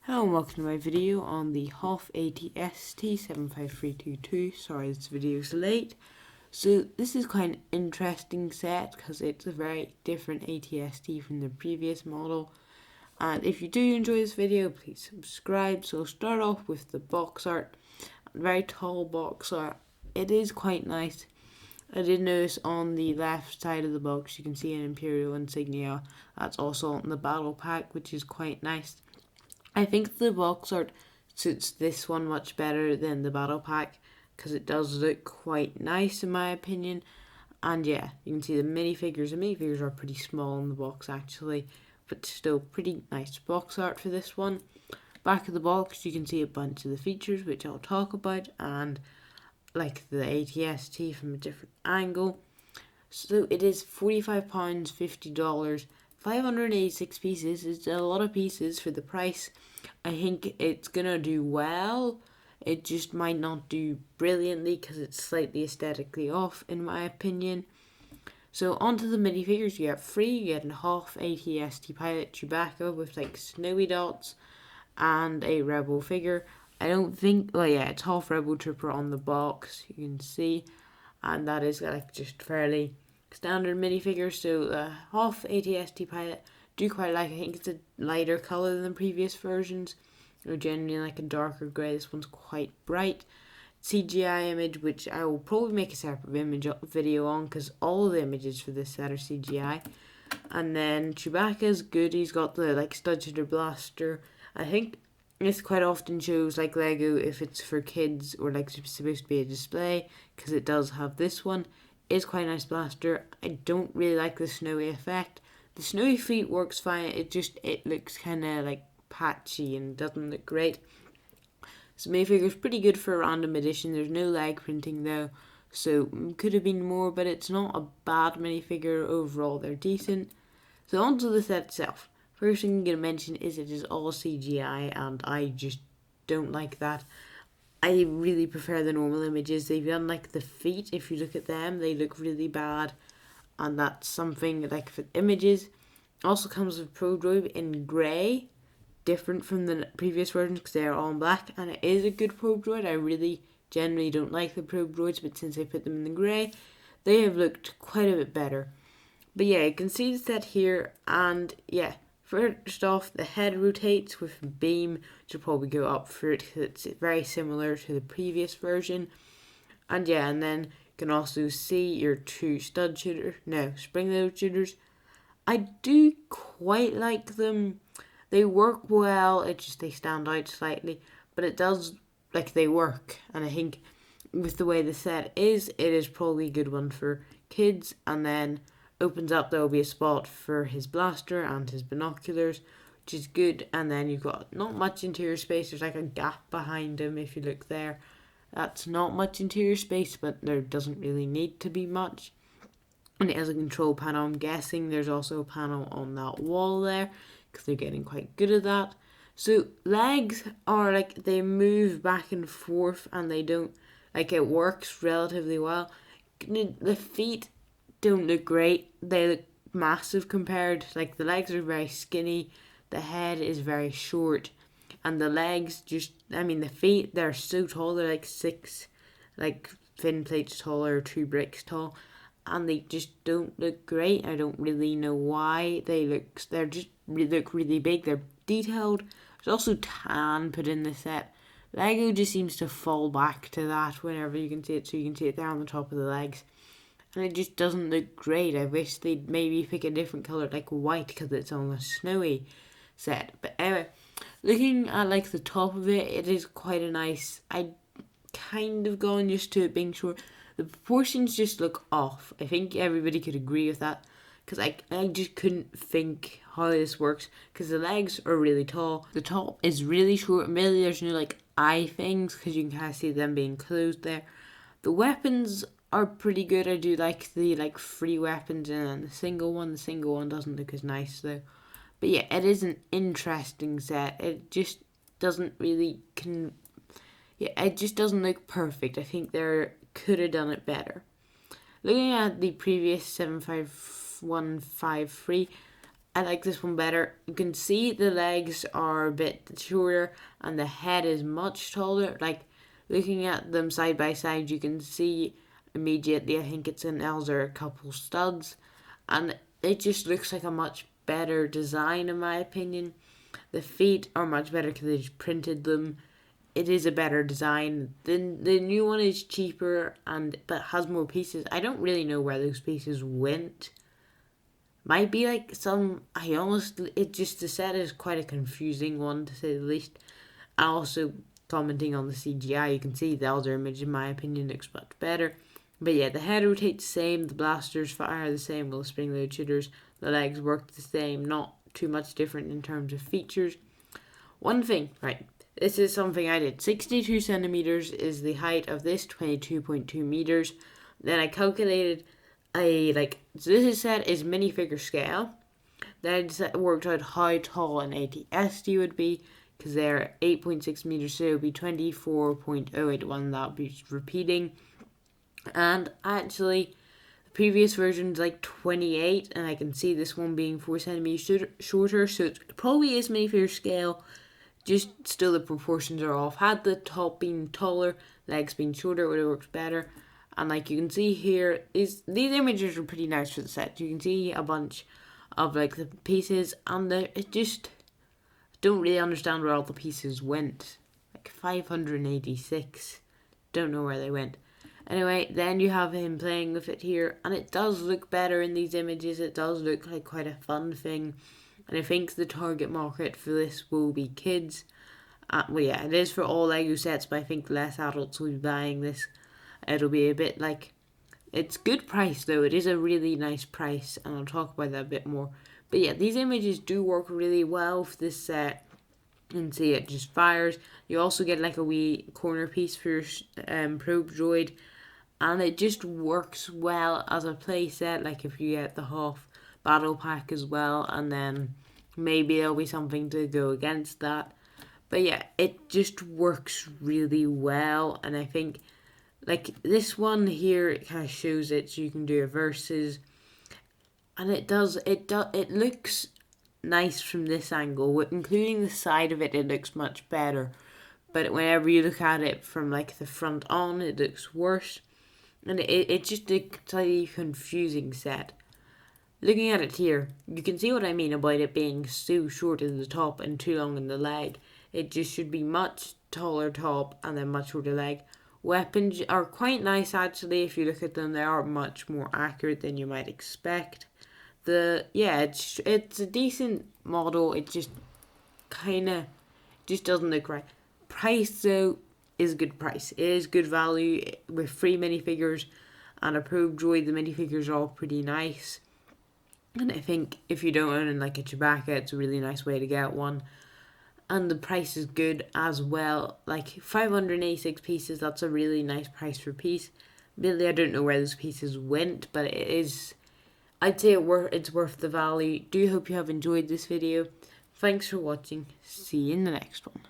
Hello and welcome to my video on the Hoff ATST 75322. Sorry this video's late. So this is quite an interesting set because it's a very different ATST from the previous model. And if you do enjoy this video, please subscribe. So I'll start off with the box art. Very tall box art. It is quite nice. I did notice on the left side of the box you can see an Imperial insignia. That's also on the battle pack, which is quite nice. I think the box art suits this one much better than the battle pack because it does look quite nice in my opinion. And yeah, you can see the minifigures. The minifigures are pretty small in the box actually, but still pretty nice box art for this one. Back of the box you can see a bunch of the features which I'll talk about, and like the ATST from a different angle. So it is £45, $50. 586 pieces is a lot of pieces for the price. I think it's gonna do well. It just might not do brilliantly because it's slightly aesthetically off in my opinion. So onto the minifigures, you get three. You get a Hoff ATST pilot Chewbacca with like snowy dots and a rebel figure. I don't think, well yeah, it's Hoff Rebel Trooper on the box, you can see, and that is like just fairly standard minifigure. So the Hoff ATST pilot do quite like. I think it's a lighter colour than the previous versions. Or generally like a darker grey. This one's quite bright. CGI image, which I will probably make a separate video on because all of the images for this set are CGI. And then Chewbacca's good. He's got the like stud shooter blaster. I think this quite often shows like Lego if it's for kids or like it's supposed to be a display, because it does have this one. It's quite a nice blaster. I don't really like the snowy effect. The snowy feet works fine. It looks kind of like patchy and doesn't look great. So minifigure's pretty good for a random edition. There's no leg printing though, so could have been more, but it's not a bad minifigure overall. They're decent. So onto the set itself. First thing I'm going to mention is it is all CGI, and I just don't like that. I really prefer the normal images. They've done like the feet, if you look at them, they look really bad. And that's something like for images. Also comes with Probe Droid in grey, different from the previous versions because they're all in black. And it is a good Probe Droid. I really generally don't like the Probe Droids, but since I put them in the grey, they have looked quite a bit better. But yeah, you can see the set here, and yeah. First off, the head rotates with a beam, which will probably go up for it because it's very similar to the previous version. And yeah, and then you can also see your two spring-loaded shooters. I do quite like them. They work well, it's just they stand out slightly, but it does, like, they work. And I think with the way the set is, it is probably a good one for kids. And then opens up, there will be a spot for his blaster and his binoculars, which is good. And then you've got not much interior space. There's like a gap behind him if you look there. That's not much interior space, but there doesn't really need to be much. And it has a control panel. I'm guessing there's also a panel on that wall there because they're getting quite good at that. So legs are like, they move back and forth and they don't, like, it works relatively well. The feet don't look great. They look massive compared. Like, the legs are very skinny, the head is very short, and the legs the feet, they're so tall. They're like 6 like fin plates tall or 2 bricks tall, and they just don't look great. I don't really know why. They look really big. They're detailed. There's also tan put in the set. Lego just seems to fall back to that whenever you can see it. So you can see it there on the top of the legs. And it just doesn't look great. I wish they'd maybe pick a different colour, like white, because it's on a snowy set. But anyway, looking at like the top of it, it is quite a nice. I kind of gone used to it being short. The proportions just look off. I think everybody could agree with that, because I just couldn't think how this works, because the legs are really tall. The top is really short, and really there's no like eye things, because you can kind of see them being closed there. The weapons are pretty good. I do like the like free weapons and then the single one. The single one doesn't look as nice though. But yeah, it is an interesting set. It just doesn't really it just doesn't look perfect. I think they could have done it better. Looking at the previous 75153, I like this one better. You can see the legs are a bit shorter and the head is much taller. Like, looking at them side by side, you can see immediately, I think it's an Elzer a couple studs, and it just looks like a much better design in my opinion. The feet are much better because they just printed them. It is a better design. The new one is cheaper but has more pieces. I don't really know where those pieces went. Might be like the set is quite a confusing one to say the least. And also, commenting on the CGI, you can see the Elder image in my opinion looks much better. But yeah, the head rotates the same, the blasters fire the same, while the spring load shooters, the legs work the same, not too much different in terms of features. One thing, right, this is something I did. 62 centimeters is the height of this, 22.2 meters. Then I calculated so this set is minifigure scale. Then I worked out how tall an AT-ST would be, because they're 8.6 meters, so it would be 24.081, that would be repeating. And actually, the previous version is like 28, and I can see this one being 4 centimeters shorter, so it probably is minifigure scale, just still the proportions are off. Had the top been taller, legs being shorter, it would have worked better. And like you can see here, these images are pretty nice for the set. You can see a bunch of like the pieces, and it just don't really understand where all the pieces went. Like 586, don't know where they went. Anyway, then you have him playing with it here, and it does look better in these images. It does look like quite a fun thing, and I think the target market for this will be kids. Well, yeah, it is for all Lego sets, but I think less adults will be buying this. It'll be a bit like, it's good price though. It is a really nice price, and I'll talk about that a bit more. But yeah, these images do work really well for this set. You can see it just fires. You also get like a wee corner piece for your probe droid, and it just works well as a play set. Like if you get the Hoth battle pack as well, and then maybe there'll be something to go against that. But yeah, it just works really well, and I think like this one here, it kind of shows it, so you can do a versus, and it looks nice from this angle, including the side of it. It looks much better, but whenever you look at it from like the front on, it looks worse, and it's just a slightly confusing set. Looking at it here, you can see what I mean about it being so short in the top and too long in the leg. It just should be much taller top and then much shorter leg. Weapons are quite nice actually. If you look at them, they are much more accurate than you might expect. It's a decent model. It just doesn't look right. Price though is good price. It is good value with free minifigures and a probe droid. The minifigures are all pretty nice, and I think if you don't own like a Chewbacca, it's a really nice way to get one. And the price is good as well. Like 586 pieces, that's a really nice price for a piece. Really, I don't know where those pieces went, but it is, I'd say it's worth the value. Do hope you have enjoyed this video. Thanks for watching. See you in the next one.